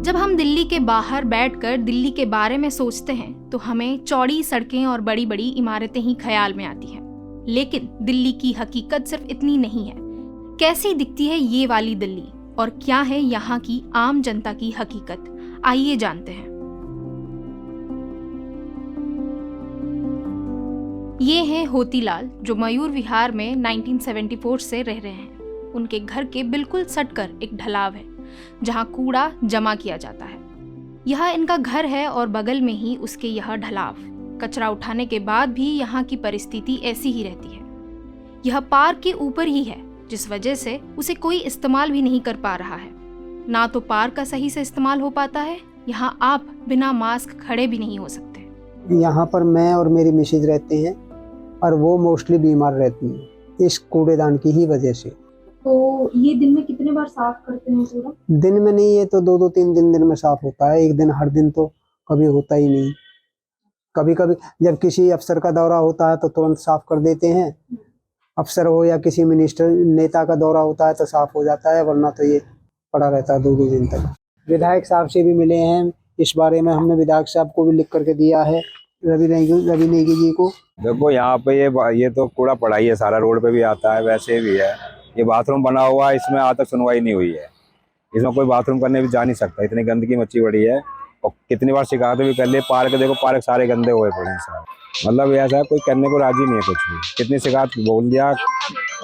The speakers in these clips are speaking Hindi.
जब हम दिल्ली के बाहर बैठकर दिल्ली के बारे में सोचते हैं तो हमें चौड़ी सड़कें और बड़ी बड़ी इमारतें ही ख्याल में आती हैं। लेकिन दिल्ली की हकीकत सिर्फ इतनी नहीं है। कैसी दिखती है ये वाली दिल्ली और क्या है यहाँ की आम जनता की हकीकत, आइए जानते हैं। ये हैं होतीलाल, जो मयूर विहार में 1974 से रह रहे हैं। उनके घर के बिल्कुल सटकर एक ढलाव है जहाँ कूड़ा जमा किया जाता है। यह इनका घर है और बगल में ही उसके यह ढलाव। कचरा उठाने के बाद भी यहाँ की परिस्थिति ऐसी ही रहती है। यह पार्क के ऊपर ही है, जिस वजह से उसे कोई इस्तेमाल भी नहीं कर पा रहा है। ना तो पार्क का सही से इस्तेमाल हो पाता है, यहाँ आप बिना मास्क खड़े भी नहीं हो सकते। यहाँ पर मैं और मेरी मिसेज रहते हैं और वो मोस्टली बीमार रहती हैं इस कूड़ेदान की ही वजह से। तो ये दिन में कितने बार साफ करते हैं पूरा? दिन में नहीं, ये तो 2-3 दिन में साफ होता है। एक दिन हर दिन तो कभी होता ही नहीं। कभी कभी जब किसी अफसर का दौरा होता है तो तुरंत साफ कर देते हैं। अफसर हो या किसी मिनिस्टर नेता का दौरा होता है तो साफ हो जाता है, वरना तो ये पड़ा रहता है 2 दिन तक। विधायक साहब से भी मिले हैं, इस बारे में हमने विधायक साहब को भी लिख करके दिया है, रवि नेगी जी को। देखो यहाँ पे ये तो कूड़ा पड़ा ही है, सारा रोड पे भी आता है, वैसे भी है। ये बाथरूम बना हुआ है, इसमें आज तक सुनवाई नहीं हुई है। इसमें कोई बाथरूम करने भी जा नहीं सकता, इतनी गंदगी मची पड़ी है। और कितनी बार शिकायतें भी कर ली। पार्क देखो, पार्क सारे गंदे हुए पड़े हैं सारे। मतलब ऐसा है, कोई करने को राजी नहीं है कुछ भी। कितनी शिकायत बोल दिया,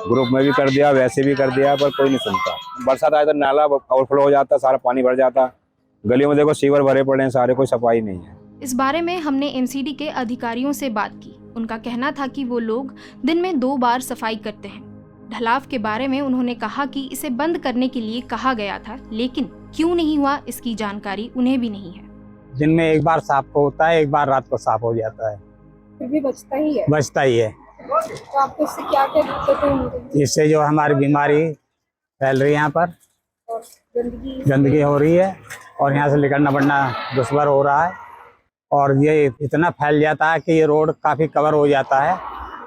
ग्रुप में भी कर दिया, वैसे भी कर दिया, पर कोई नहीं सुनता। बरसात आए तो नाला ओवरफ्लो हो जाता, सारा पानी भर जाता। गलियों में देखो सीवर भरे पड़े हैं सारे, कोई सफाई नहीं है। इस बारे में हमने एमसीडी के अधिकारियों से बात की। उनका कहना था कि वो लोग दिन में 2 बार सफाई करते हैं। ढलाव के बारे में उन्होंने कहा कि इसे बंद करने के लिए कहा गया था, लेकिन क्यों नहीं हुआ इसकी जानकारी उन्हें भी नहीं है। दिन में 1 बार साफ होता है, 1 बार रात को साफ हो जाता है। फिर भी बचता ही है? बचता ही है। तो आपको इससे क्या क्या दिक्कतें होंगी? इससे जो हमारी बीमारी फैल रही है, यहाँ पर और गंदगी हो रही है और यहाँ से निकलना बढ़ना दुश्वार हो रहा है। और ये इतना फैल जाता है कि ये रोड काफ़ी कवर हो जाता है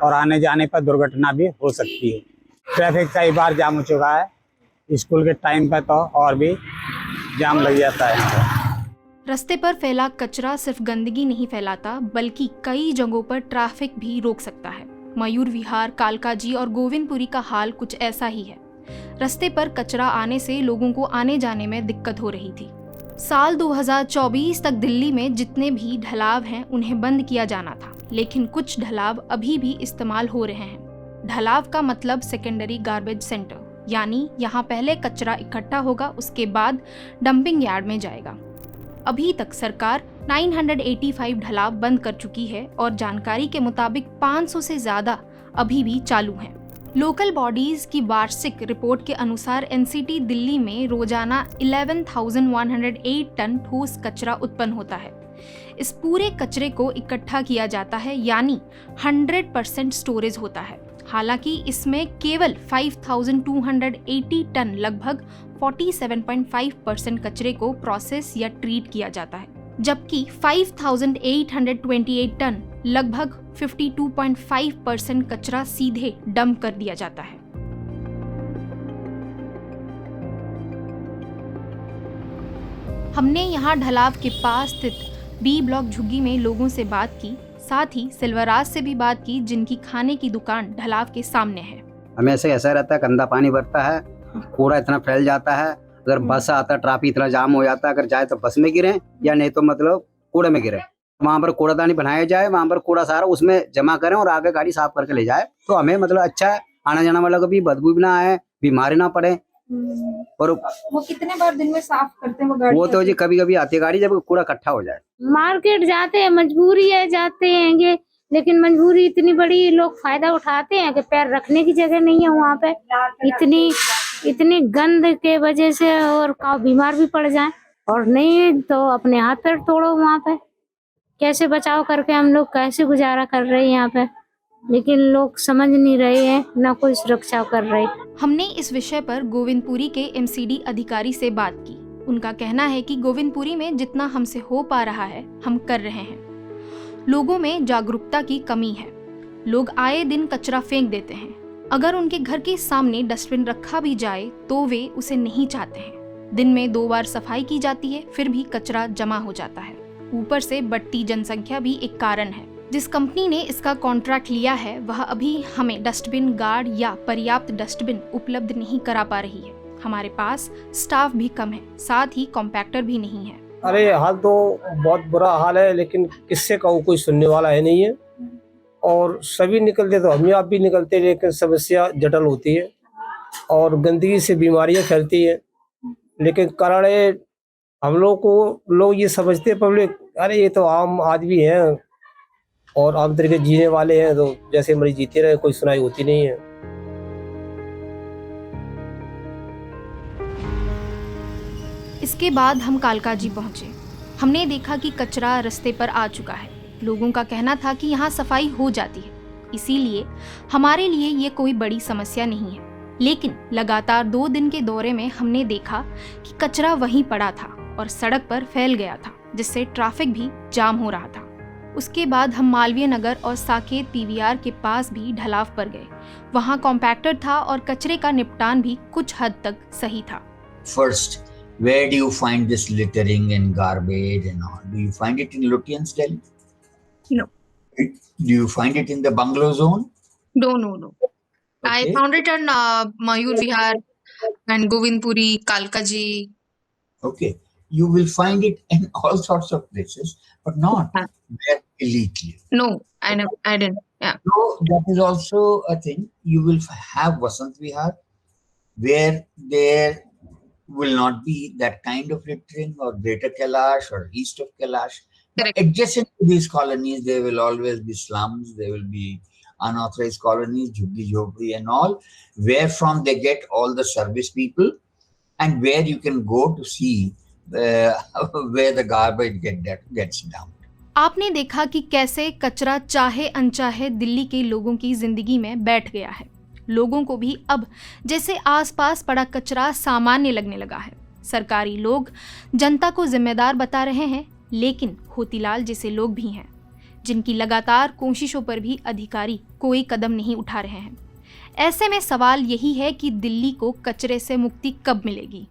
और आने जाने पर दुर्घटना भी हो सकती है। ट्रैफिक कई बार जाम हो चुका है। स्कूल के टाइम पर तो और भी जाम लग जाता है। रास्ते पर फैला कचरा सिर्फ गंदगी नहीं फैलाता, बल्कि कई जगहों पर ट्रैफिक भी रोक सकता है। मयूर विहार, कालकाजी और गोविंदपुरी का हाल कुछ ऐसा ही है। रास्ते पर कचरा आने से लोगों को आने जाने में दिक्कत हो रही थी। साल 2024 तक दिल्ली में जितने भी ढलाव हैं उन्हें बंद किया जाना था, लेकिन कुछ ढलाव अभी भी इस्तेमाल हो रहे हैं। ढलाव का मतलब सेकेंडरी गार्बेज सेंटर, यानी यहाँ पहले कचरा इकट्ठा होगा, उसके बाद डंपिंग यार्ड में जाएगा। अभी तक सरकार 985 ढलाव बंद कर चुकी है और जानकारी के मुताबिक 500 से ज्यादा अभी भी चालू हैं। लोकल बॉडीज की वार्षिक रिपोर्ट के अनुसार एनसीटी दिल्ली में रोजाना 11,108 टन ठोस कचरा उत्पन्न होता है। इस पूरे कचरे को इकट्ठा किया जाता है, यानी 100% स्टोरेज होता है। हालांकि इसमें केवल 5,280 टन, लगभग 47.5% कचरे को प्रोसेस या ट्रीट किया जाता है, जबकि 5,828 टन, लगभग 52.5% कचरा सीधे डंप कर दिया जाता है। हमने यहाँ ढलाव के पास स्थित बी ब्लॉक झुग्गी में लोगों से बात की, साथ ही सिल्वराज से भी बात की, जिनकी खाने की दुकान ढलाव के सामने है। हमेशा ऐसा रहता है, गंदा पानी भरता है, कूड़ा इतना फैल जाता है। अगर बस आता है, ट्रैफिक इतना जाम हो जाता है, अगर जाए तो बस में गिरे या नहीं तो मतलब कूड़े में गिरे। वहाँ पर कूड़ादानी बनाया जाए, वहाँ पर कूड़ा सारा उसमें जमा करें और आगे गाड़ी साफ करके ले जाए, तो हमें मतलब अच्छा है। आना जाना वाला को भी बदबू भी ना आए, बीमारी ना पड़े। और वो कितने बार दिन में साफ करते हैं वो गाड़ी? वो तो जी कभी कभी आती है गाड़ी जब कूड़ा इकट्ठा हो जाए। मार्केट जाते हैं, मजबूरी है, जाते हैं, लेकिन मजबूरी इतनी बड़ी, लोग फायदा उठाते हैं कि पैर रखने की जगह नहीं है वहाँ पे। इतनी गंद के वजह से और बीमार भी पड़ जाए, और नहीं तो अपने हाथ पैर तोड़ो वहाँ पे। कैसे बचाव करके हम लोग कैसे गुजारा कर रहे हैं यहाँ पे, लेकिन लोग समझ नहीं रहे हैं, ना कोई सुरक्षा कर रहे। हमने इस विषय पर गोविंदपुरी के एमसीडी अधिकारी से बात की। उनका कहना है कि गोविंदपुरी में जितना हमसे हो पा रहा है हम कर रहे हैं। लोगों में जागरूकता की कमी है। लोग आए दिन कचरा फेंक देते हैं। अगर उनके घर के सामने डस्टबिन रखा भी जाए तो वे उसे नहीं चाहते हैं। दिन में 2 बार सफाई की जाती है, फिर भी कचरा जमा हो जाता है। ऊपर से बढ़ती जनसंख्या भी एक कारण है। जिस कंपनी ने इसका कॉन्ट्रैक्ट लिया है वह अभी हमें डस्टबिन गार्ड या पर्याप्त डस्टबिन उपलब्ध नहीं करा पा रही है। हमारे पास स्टाफ भी कम है, साथ ही कॉम्पैक्टर भी नहीं है। अरे हाल तो बहुत बुरा हाल है, लेकिन किससे कहूँ, कोई सुनने वाला है नहीं है। और सभी निकलते तो हम आप भी निकलते, लेकिन समस्या जटिल होती है और गंदगी से बीमारियां फैलती है। लेकिन कारण है हम लोग ये समझते पब्लिक, अरे ये तो आम आदमी हैं और आम तरीके जीने वाले हैं, तो जैसे मरीज जीते रहे, कोई सुनाई होती नहीं है। इसके बाद हम कालकाजी पहुंचे। हमने देखा कि कचरा रास्ते पर आ चुका है। लोगों का कहना था कि यहाँ सफाई हो जाती है, इसीलिए हमारे लिए ये कोई बड़ी समस्या नहीं है। लेकिन लगातार 2 दिन के दौरे में हमने देखा कि कचरा वहीं पड़ा था और सड़क पर फैल गया था, जिससे ट्रैफिक भी जाम हो रहा था। उसके बाद हम मालवीय नगर और साकेत पीवीआर के पास भी ढलाव पर गए। वहाँ कॉम्पैक्टर था और कचरे का निपटान भी कुछ हद तक सही था। First, where do you find this littering and garbage and all? Do you find it in Lutyens Delhi? No. Do you find it in the bungalow zone? No. I Okay. found it on Mayur Vihar and Govindpuri, Kalkaji. Okay. You will find it in all sorts of places, but not where elite live. No, I didn't. Yeah. So that is also a thing. You will have Vasant Vihar, where there will not be that kind of littering, or Greater Kailash or east of Kailash. Correct. Adjacent to these colonies, there will always be slums, there will be unauthorized colonies, Jhuggi Jhopri and all, where from they get all the service people, and where you can go to see where the garbage gets dumped. आपने देखा कि कैसे कचरा चाहे अनचाहे दिल्ली के लोगों की जिंदगी में बैठ गया है। लोगों को भी अब जैसे आसपास पड़ा कचरा सामान्य लगने लगा है। सरकारी लोग जनता को जिम्मेदार बता रहे हैं, लेकिन होतीलाल जैसे लोग भी हैं जिनकी लगातार कोशिशों पर भी अधिकारी कोई कदम नहीं उठा रहे हैं। ऐसे में सवाल यही है कि दिल्ली को कचरे से मुक्ति कब मिलेगी।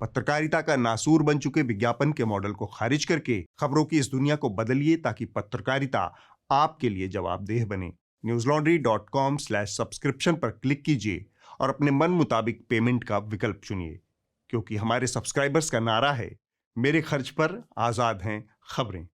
पत्रकारिता का नासूर बन चुके विज्ञापन के मॉडल को खारिज करके खबरों की इस दुनिया को बदलिए, ताकि पत्रकारिता आपके लिए जवाबदेह बने। newslaundry.com/subscription पर क्लिक कीजिए और अपने मन मुताबिक पेमेंट का विकल्प चुनिए, क्योंकि हमारे सब्सक्राइबर्स का नारा है, मेरे खर्च पर आजाद हैं खबरें।